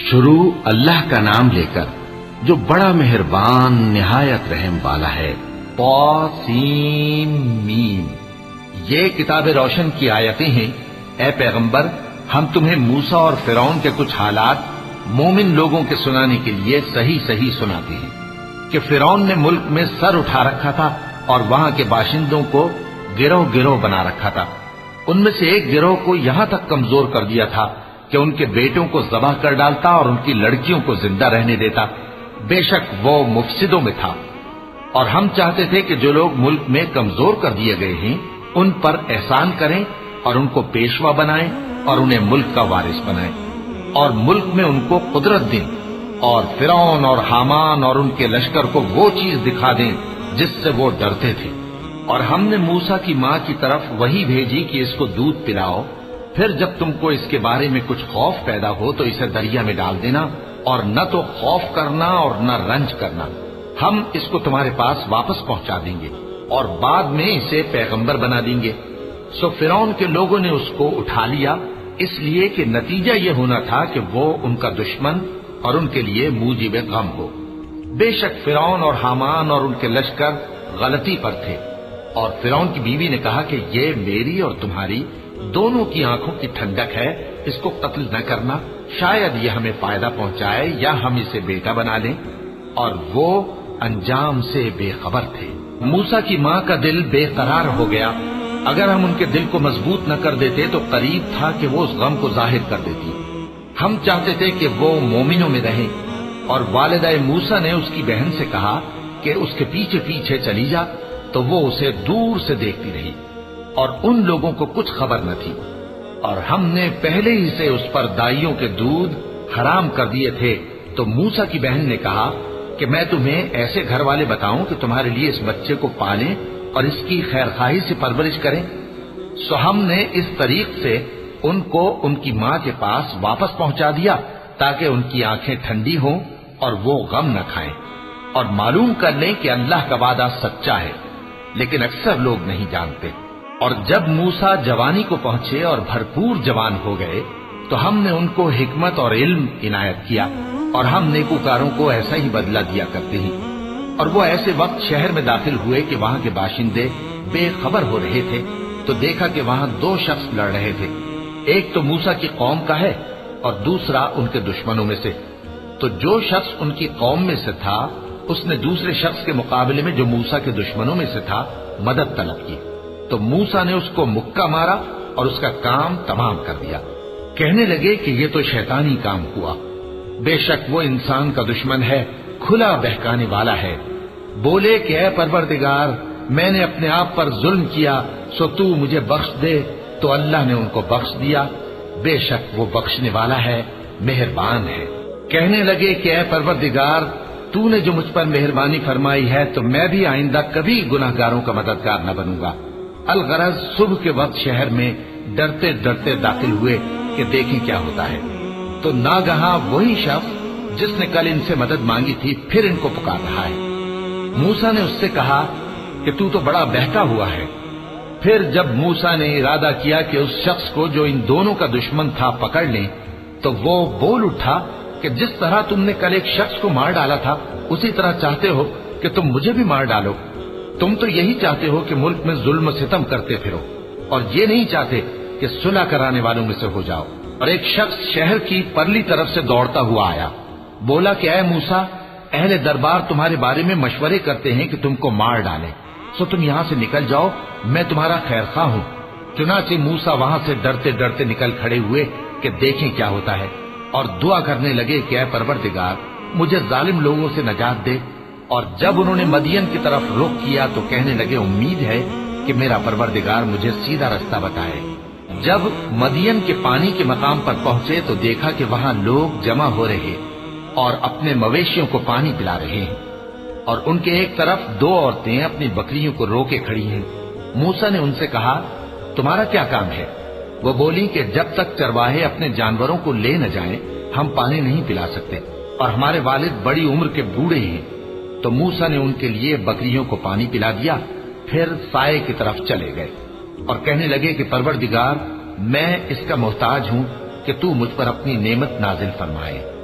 شروع اللہ کا نام لے کر جو بڑا مہربان نہایت رحم والا ہے۔ طاسیم میم، یہ کتاب روشن کی آیتیں ہیں۔ اے پیغمبر، ہم تمہیں موسیٰ اور فرعون کے کچھ حالات مومن لوگوں کے سنانے کے لیے صحیح صحیح سناتے ہیں کہ فرعون نے ملک میں سر اٹھا رکھا تھا اور وہاں کے باشندوں کو گروہ گروہ بنا رکھا تھا۔ ان میں سے ایک گروہ کو یہاں تک کمزور کر دیا تھا کہ ان کے بیٹوں کو ذبح کر ڈالتا اور ان کی لڑکیوں کو زندہ رہنے دیتا۔ بے شک وہ مفسدوں میں تھا، اور ہم چاہتے تھے کہ جو لوگ ملک میں کمزور کر دیے گئے ہیں ان پر احسان کریں اور ان کو پیشوا بنائیں اور انہیں ملک کا وارث بنائیں، اور ملک میں ان کو قدرت دیں، اور فرعون اور حامان اور ان کے لشکر کو وہ چیز دکھا دیں جس سے وہ ڈرتے تھے۔ اور ہم نے موسیٰ کی ماں کی طرف وہی بھیجی کہ اس کو دودھ پلاؤ، پھر جب تم کو اس کے بارے میں کچھ خوف پیدا ہو تو اسے دریا میں ڈال دینا، اور نہ تو خوف کرنا اور نہ رنج کرنا، ہم اس کو تمہارے پاس واپس پہنچا دیں گے اور بعد میں اسے پیغمبر بنا دیں گے۔ سو فرعون کے لوگوں نے اس کو اٹھا لیا، اس لیے کہ نتیجہ یہ ہونا تھا کہ وہ ان کا دشمن اور ان کے لیے موجب غم ہو۔ بے شک فرعون اور حامان اور ان کے لشکر غلطی پر تھے، اور فرعون کی بیوی نے کہا کہ یہ میری اور تمہاری دونوں کی آنکھوں کی ٹھنڈک ہے، اس کو قتل نہ کرنا، شاید یہ ہمیں فائدہ پہنچائے یا ہم اسے بیٹا بنا لیں۔ اور وہ انجام سے بے خبر تھے۔ موسیٰ کی ماں کا دل بے قرار ہو گیا، اگر ہم ان کے دل کو مضبوط نہ کر دیتے تو قریب تھا کہ وہ اس غم کو ظاہر کر دیتی۔ ہم چاہتے تھے کہ وہ مومنوں میں رہیں، اور والدہ موسیٰ نے اس کی بہن سے کہا کہ اس کے پیچھے پیچھے چلی جا، تو وہ اسے دور سے دیکھتی رہی، اور ان لوگوں کو کچھ خبر نہ تھی۔ اور ہم نے پہلے ہی سے اس پر دائیوں کے دودھ حرام کر دیے تھے۔ تو موسیٰ کی بہن نے کہا کہ میں تمہیں ایسے گھر والے بتاؤں کہ تمہارے لیے اس بچے کو پالیں اور اس کی خیر خواہی سے پرورش کریں۔ سو ہم نے اس طریق سے ان کو ان کی ماں کے پاس واپس پہنچا دیا تاکہ ان کی آنکھیں ٹھنڈی ہوں اور وہ غم نہ کھائیں، اور معلوم کر لیں کہ اللہ کا وعدہ سچا ہے، لیکن اکثر لوگ نہیں جانتے۔ اور جب موسیٰ جوانی کو پہنچے اور بھرپور جوان ہو گئے تو ہم نے ان کو حکمت اور علم عنایت کیا، اور ہم نیکوکاروں کو ایسا ہی بدلہ دیا کرتے ہیں۔ اور وہ ایسے وقت شہر میں داخل ہوئے کہ وہاں کے باشندے بے خبر ہو رہے تھے، تو دیکھا کہ وہاں دو شخص لڑ رہے تھے، ایک تو موسیٰ کی قوم کا ہے اور دوسرا ان کے دشمنوں میں سے۔ تو جو شخص ان کی قوم میں سے تھا اس نے دوسرے شخص کے مقابلے میں جو موسیٰ کے دشمنوں میں سے تھا مدد طلب کی، تو موسیٰ نے اس کو مکہ مارا اور اس کا کام تمام کر دیا۔ کہنے لگے کہ یہ تو شیطانی کام ہوا، بے شک وہ انسان کا دشمن ہے، کھلا بہکانے والا ہے۔ بولے کہ اے پروردگار، میں نے اپنے آپ پر ظلم کیا، سو تو مجھے بخش دے، تو اللہ نے ان کو بخش دیا، بے شک وہ بخشنے والا ہے، مہربان ہے۔ کہنے لگے کہ اے پروردگار، تو نے جو مجھ پر مہربانی فرمائی ہے تو میں بھی آئندہ کبھی گناہگاروں کا مددگار نہ بنوں گا۔ الغرض صبح کے وقت شہر میں ڈرتے ڈرتے داخل ہوئے کہ دیکھیں کیا ہوتا ہے، تو ناگہاں وہی شخص جس نے کل ان سے مدد مانگی تھی پھر ان کو پکار رہا ہے۔ موسیٰ نے اس سے کہا کہ تو بڑا بہکا ہوا ہے۔ پھر جب موسیٰ نے ارادہ کیا کہ اس شخص کو جو ان دونوں کا دشمن تھا پکڑ لیں، تو وہ بول اٹھا کہ جس طرح تم نے کل ایک شخص کو مار ڈالا تھا اسی طرح چاہتے ہو کہ تم مجھے بھی مار ڈالو۔ تم تو یہی چاہتے ہو کہ ملک میں ظلم و ستم کرتے پھرو، اور یہ نہیں چاہتے کہ صلح کرانے والوں میں سے ہو جاؤ۔ اور ایک شخص شہر کی پرلی طرف سے دوڑتا ہوا آیا، بولا کہ اے موسیٰ، اہل دربار تمہارے بارے میں مشورے کرتے ہیں کہ تم کو مار ڈالیں، سو تم یہاں سے نکل جاؤ، میں تمہارا خیر خواہ ہوں۔ چنانچہ موسیٰ وہاں سے ڈرتے ڈرتے نکل کھڑے ہوئے کہ دیکھیں کیا ہوتا ہے، اور دعا کرنے لگے کہ اے پروردگار، مجھے ظالم لوگوں سے نجات دے۔ اور جب انہوں نے مدین کی طرف رخ کیا تو کہنے لگے امید ہے کہ میرا پروردگار مجھے سیدھا رستہ بتائے۔ جب مدین کے پانی کے مقام پر پہنچے تو دیکھا کہ وہاں لوگ جمع ہو رہے اور اپنے مویشیوں کو پانی پلا رہے ہیں، اور ان کے ایک طرف دو عورتیں اپنی بکریوں کو روکے کھڑی ہیں۔ موسیٰ نے ان سے کہا تمہارا کیا کام ہے؟ وہ بولی کہ جب تک چرواہے اپنے جانوروں کو لے نہ جائیں ہم پانی نہیں پلا سکتے، اور ہمارے والد بڑی عمر کے بوڑھے ہیں۔ تو موسیٰ نے ان کے لیے بکریوں کو پانی پلا دیا، پھر سائے کی طرف چلے گئے اور کہنے لگے کہ پروردگار، میں اس کا محتاج ہوں کہ تو مجھ پر اپنی نعمت نازل فرمائے۔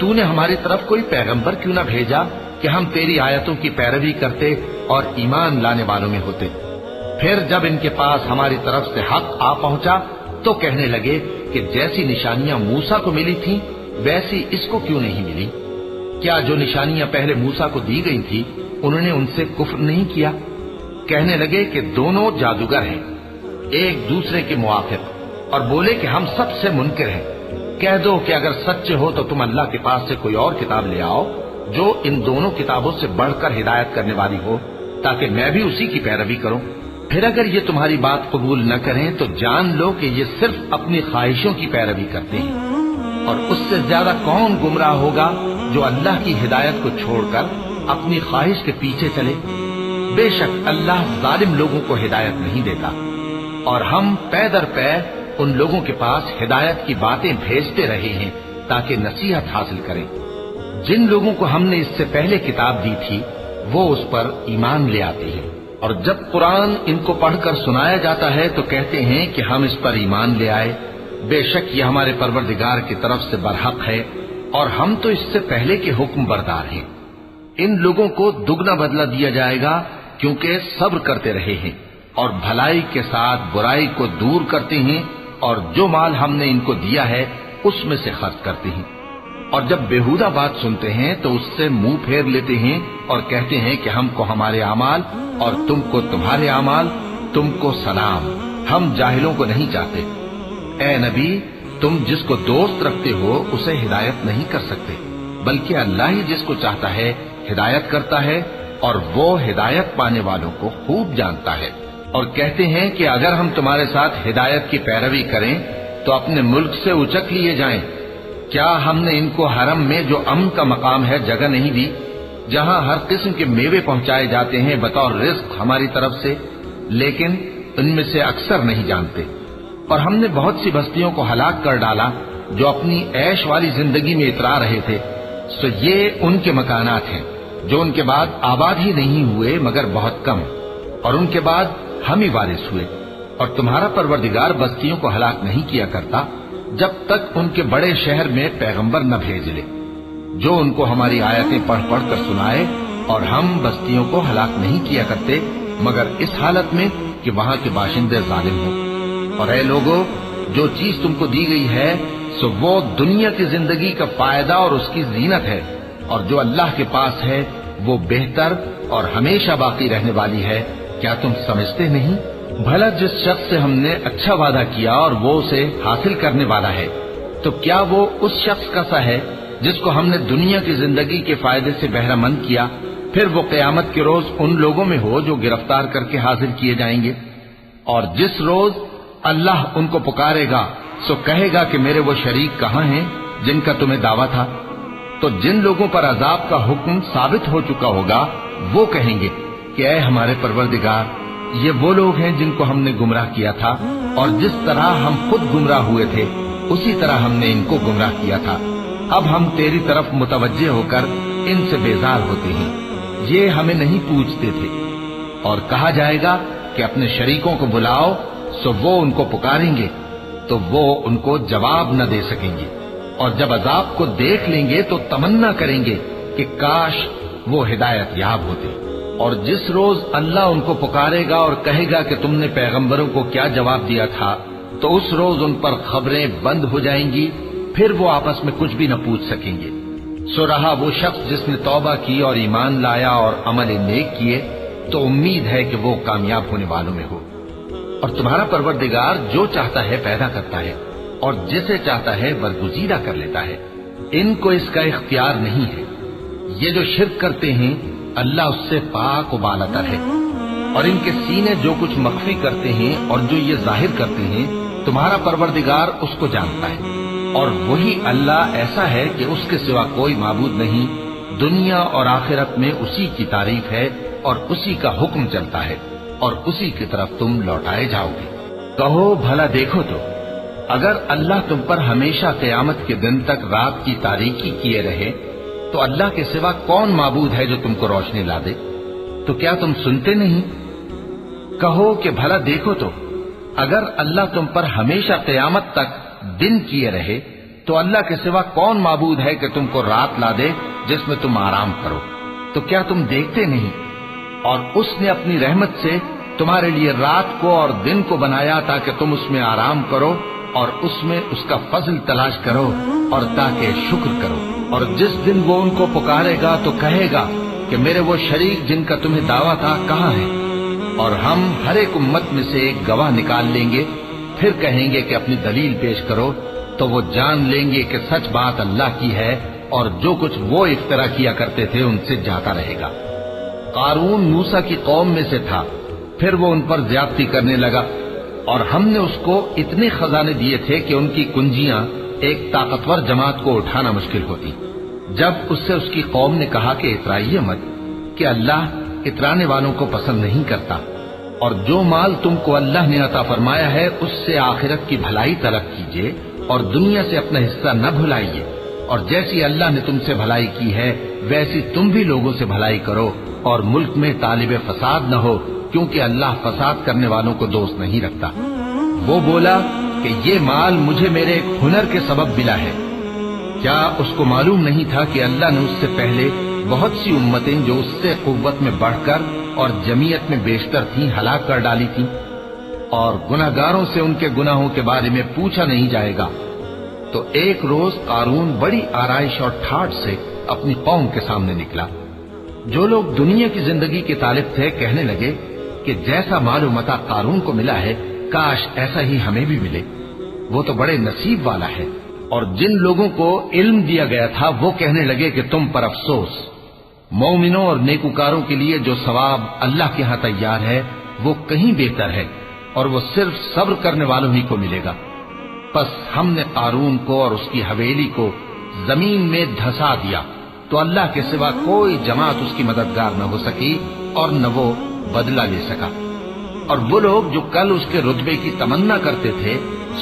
تو نے ہماری طرف کوئی پیغمبر کیوں نہ بھیجا کہ ہم تیری آیتوں کی پیروی کرتے اور ایمان لانے والوں میں ہوتے؟ پھر جب ان کے پاس ہماری طرف سے حق آ پہنچا تو کہنے لگے کہ جیسی نشانیاں موسیٰ کو ملی تھیں ویسی اس کو کیوں نہیں ملی؟ کیا جو نشانیاں پہلے موسیٰ کو دی گئی تھی انہوں نے ان سے کفر نہیں کیا؟ کہنے لگے کہ دونوں جادوگر ہیں ایک دوسرے کے موافق، اور بولے کہ ہم سب سے منکر ہیں۔ کہہ دو کہ اگر سچے ہو تو تم اللہ کے پاس سے کوئی اور کتاب لے آؤ جو ان دونوں کتابوں سے بڑھ کر ہدایت کرنے والی ہو، تاکہ میں بھی اسی کی پیروی کروں۔ پھر اگر یہ تمہاری بات قبول نہ کریں تو جان لو کہ یہ صرف اپنی خواہشوں کی پیروی کرتے ہیں، اور اس سے زیادہ کون گمراہ ہوگا جو اللہ کی ہدایت کو چھوڑ کر اپنی خواہش کے پیچھے چلے۔ بے شک اللہ ظالم لوگوں کو ہدایت نہیں دیتا، اور ہم پے در پے ان لوگوں کے پاس ہدایت کی باتیں بھیجتے رہے ہیں تاکہ نصیحت حاصل کریں۔ جن لوگوں کو ہم نے اس سے پہلے کتاب دی تھی وہ اس پر ایمان لے آتے ہیں، اور جب قرآن ان کو پڑھ کر سنایا جاتا ہے تو کہتے ہیں کہ ہم اس پر ایمان لے آئے۔ بے شک یہ ہمارے پروردگار کی طرف سے برحق ہے، اور ہم تو اس سے پہلے کے حکم بردار ہیں۔ ان لوگوں کو دگنا بدلہ دیا جائے گا کیونکہ صبر کرتے رہے ہیں اور بھلائی کے ساتھ برائی کو دور کرتے ہیں، اور جو مال ہم نے ان کو دیا ہے اس میں سے خرچ کرتے ہیں۔ اور جب بےہودہ بات سنتے ہیں تو اس سے منہ پھیر لیتے ہیں اور کہتے ہیں کہ ہم کو ہمارے اعمال اور تم کو تمہارے اعمال، تم کو سلام، ہم جاہلوں کو نہیں چاہتے۔ اے نبی، تم جس کو دوست رکھتے ہو اسے ہدایت نہیں کر سکتے، بلکہ اللہ ہی جس کو چاہتا ہے ہدایت کرتا ہے، اور وہ ہدایت پانے والوں کو خوب جانتا ہے۔ اور کہتے ہیں کہ اگر ہم تمہارے ساتھ ہدایت کی پیروی کریں تو اپنے ملک سے اچک لیے جائیں۔ کیا ہم نے ان کو حرم میں جو امن کا مقام ہے جگہ نہیں دی، جہاں ہر قسم کے میوے پہنچائے جاتے ہیں بطور رزق ہماری طرف سے؟ لیکن ان میں سے اکثر نہیں جانتے۔ اور ہم نے بہت سی بستیوں کو ہلاک کر ڈالا جو اپنی عیش والی زندگی میں اترا رہے تھے، سو یہ ان کے مکانات ہیں جو ان کے بعد آباد ہی نہیں ہوئے مگر بہت کم، اور ان کے بعد ہم ہی وارث ہوئے۔ اور تمہارا پروردگار بستیوں کو ہلاک نہیں کیا کرتا جب تک ان کے بڑے شہر میں پیغمبر نہ بھیج لے جو ان کو ہماری آیتیں پڑھ پڑھ کر سنائے، اور ہم بستیوں کو ہلاک نہیں کیا کرتے مگر اس حالت میں کہ وہاں کے باشندے ظالم ہوں۔ اور اے لوگو، جو چیز تم کو دی گئی ہے سو وہ دنیا کی زندگی کا فائدہ اور اس کی زینت ہے، اور جو اللہ کے پاس ہے وہ بہتر اور ہمیشہ باقی رہنے والی ہے۔ کیا تم سمجھتے نہیں؟ بھلا جس شخص سے ہم نے اچھا وعدہ کیا اور وہ اسے حاصل کرنے والا ہے، تو کیا وہ اس شخص کا سا ہے جس کو ہم نے دنیا کی زندگی کے فائدے سے بہرہ مند کیا، پھر وہ قیامت کے روز ان لوگوں میں ہو جو گرفتار کر کے حاضر کیے جائیں گے؟ اور جس روز اللہ ان کو پکارے گا سو کہے گا کہ میرے وہ شریک کہاں ہیں جن کا تمہیں دعویٰ تھا؟ تو جن لوگوں پر عذاب کا حکم ثابت ہو چکا ہوگا وہ کہیں گے کہ اے ہمارے پروردگار، یہ وہ لوگ ہیں جن کو ہم نے گمراہ کیا تھا، اور جس طرح ہم خود گمراہ ہوئے تھے اسی طرح ہم نے ان کو گمراہ کیا تھا۔ اب ہم تیری طرف متوجہ ہو کر ان سے بیزار ہوتے ہیں، یہ ہمیں نہیں پوچھتے تھے۔ اور کہا جائے گا کہ اپنے شریکوں کو بلاؤ، سو وہ ان کو پکاریں گے تو وہ ان کو جواب نہ دے سکیں گے، اور جب عذاب کو دیکھ لیں گے تو تمنا کریں گے کہ کاش وہ ہدایت یاب ہوتے۔ اور جس روز اللہ ان کو پکارے گا اور کہے گا کہ تم نے پیغمبروں کو کیا جواب دیا تھا، تو اس روز ان پر خبریں بند ہو جائیں گی، پھر وہ آپس میں کچھ بھی نہ پوچھ سکیں گے۔ سو رہا وہ شخص جس نے توبہ کی اور ایمان لایا اور عمل نیک کیے تو امید ہے کہ وہ کامیاب ہونے والوں میں ہو۔ اور تمہارا پروردگار جو چاہتا ہے پیدا کرتا ہے اور جسے چاہتا ہے برگزیدہ کر لیتا ہے، ان کو اس کا اختیار نہیں ہے۔ یہ جو شرک کرتے ہیں اللہ اس سے پاک و بالاتر ہے، اور ان کے سینے جو کچھ مخفی کرتے ہیں اور جو یہ ظاہر کرتے ہیں تمہارا پروردگار اس کو جانتا ہے۔ اور وہی اللہ ایسا ہے کہ اس کے سوا کوئی معبود نہیں، دنیا اور آخرت میں اسی کی تعریف ہے اور اسی کا حکم چلتا ہے، اور اسی کی طرف تم لوٹائے جاؤ گے۔ کہو بھلا دیکھو تو اگر اللہ تم پر ہمیشہ قیامت کے دن تک رات کی تاریکی کیے رہے تو اللہ کے سوا کون معبود ہے جو تم کو روشنی لا دے؟ تو کیا تم سنتے نہیں؟ کہو کہ بھلا دیکھو تو اگر اللہ تم پر ہمیشہ قیامت تک دن کیے رہے تو اللہ کے سوا کون معبود ہے کہ تم کو رات لا دے جس میں تم آرام کرو؟ تو کیا تم دیکھتے نہیں؟ اور اس نے اپنی رحمت سے تمہارے لیے رات کو اور دن کو بنایا تاکہ تم اس میں آرام کرو اور اس میں اس کا فضل تلاش کرو اور تاکہ شکر کرو۔ اور جس دن وہ ان کو پکارے گا تو کہے گا کہ میرے وہ شریک جن کا تمہیں دعویٰ تھا کہاں ہیں؟ اور ہم ہر ایک امت میں سے ایک گواہ نکال لیں گے، پھر کہیں گے کہ اپنی دلیل پیش کرو، تو وہ جان لیں گے کہ سچ بات اللہ کی ہے اور جو کچھ وہ افترا کیا کرتے تھے ان سے جاتا رہے گا۔ قارون موسیٰ کی قوم میں سے تھا، پھر وہ ان پر زیادتی کرنے لگا، اور ہم نے اس کو اتنے خزانے دیے تھے کہ ان کی کنجیاں ایک طاقتور جماعت کو اٹھانا مشکل ہوتی۔ جب اس سے اس کی قوم نے کہا کہ اترائیے مت، کہ اللہ اترانے والوں کو پسند نہیں کرتا، اور جو مال تم کو اللہ نے عطا فرمایا ہے اس سے آخرت کی بھلائی طلب کیجیے اور دنیا سے اپنا حصہ نہ بھلائیے، اور جیسی اللہ نے تم سے بھلائی کی ہے ویسی تم بھی لوگوں سے بھلائی کرو، اور ملک میں طالب فساد نہ ہو، کیونکہ اللہ فساد کرنے والوں کو دوست نہیں رکھتا۔ وہ بولا کہ یہ مال مجھے میرے ایک ہنر کے سبب ملا ہے۔ کیا اس کو معلوم نہیں تھا کہ اللہ نے اس سے پہلے بہت سی امتیں جو اس سے قوت میں بڑھ کر اور جمعیت میں بیشتر تھیں ہلاک کر ڈالی تھیں، اور گناہگاروں سے ان کے گناہوں کے بارے میں پوچھا نہیں جائے گا؟ تو ایک روز قارون بڑی آرائش اور ٹھاٹ سے اپنی قوم کے سامنے نکلا۔ جو لوگ دنیا کی زندگی کے طالب تھے کہنے لگے کہ جیسا مال و متاع قارون کو ملا ہے کاش ایسا ہی ہمیں بھی ملے، وہ تو بڑے نصیب والا ہے۔ اور جن لوگوں کو علم دیا گیا تھا وہ کہنے لگے کہ تم پر افسوس، مومنوں اور نیکوکاروں کے لیے جو ثواب اللہ کے ہاں تیار ہے وہ کہیں بہتر ہے، اور وہ صرف صبر کرنے والوں ہی کو ملے گا۔ پس ہم نے قارون کو اور اس کی حویلی کو زمین میں دھسا دیا، تو اللہ کے سوا کوئی جماعت اس کی مددگار نہ ہو سکی اور نہ وہ بدلہ لے سکا۔ اور وہ لوگ جو کل اس کے رتبے کی تمنا کرتے تھے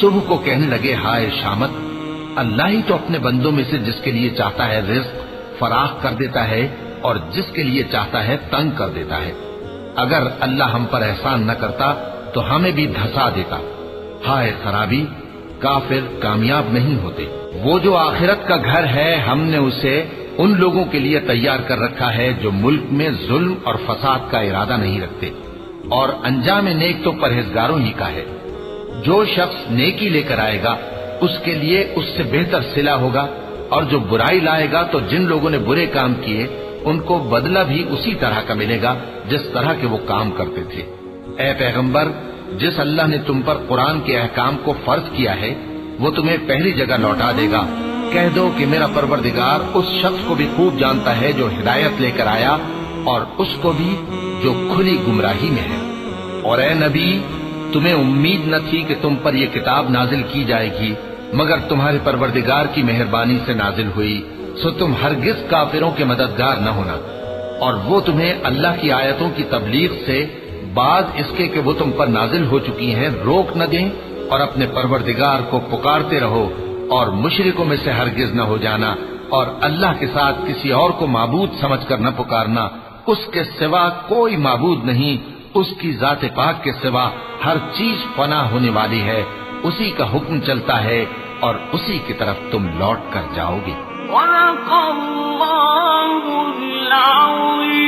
صبح کو کہنے لگے ہائے شامت، اللہ ہی تو اپنے بندوں میں سے جس کے لیے چاہتا ہے رزق فراخ کر دیتا ہے اور جس کے لیے چاہتا ہے تنگ کر دیتا ہے۔ اگر اللہ ہم پر احسان نہ کرتا تو ہمیں بھی دھسا دیتا۔ ہائے خرابی، کافر کامیاب نہیں ہوتے۔ وہ جو آخرت کا گھر ہے ہم نے اسے ان لوگوں کے لیے تیار کر رکھا ہے جو ملک میں ظلم اور فساد کا ارادہ نہیں رکھتے، اور انجام نیک تو پرہیزگاروں ہی کا ہے۔ جو شخص نیکی لے کر آئے گا اس کے لیے اس سے بہتر صلہ ہوگا، اور جو برائی لائے گا تو جن لوگوں نے برے کام کیے ان کو بدلہ بھی اسی طرح کا ملے گا جس طرح کے وہ کام کرتے تھے۔ اے پیغمبر، جس اللہ نے تم پر قرآن کے احکام کو فرض کیا ہے وہ تمہیں پہلی جگہ لوٹا دے گا۔ کہہ دو کہ میرا پروردگار اس شخص کو بھی خوب جانتا ہے جو ہدایت لے کر آیا، اور اس کو بھی جو کھلی گمراہی میں ہے۔ اور اے نبی، تمہیں امید نہ تھی کہ تم پر یہ کتاب نازل کی جائے گی مگر تمہارے پروردگار کی مہربانی سے نازل ہوئی، سو تم ہرگز کافروں کے مددگار نہ ہونا، اور وہ تمہیں اللہ کی آیتوں کی تبلیغ سے بعد اس کے کہ وہ تم پر نازل ہو چکی ہیں روک نہ دیں، اور اپنے پروردگار کو پکارتے رہو اور مشرکوں میں سے ہرگز نہ ہو جانا، اور اللہ کے ساتھ کسی اور کو معبود سمجھ کر نہ پکارنا۔ اس کے سوا کوئی معبود نہیں، اس کی ذات پاک کے سوا ہر چیز فنا ہونے والی ہے، اسی کا حکم چلتا ہے اور اسی کی طرف تم لوٹ کر جاؤ گے۔ وَلَقَ اللَّهُ الْعَظِيمُ۔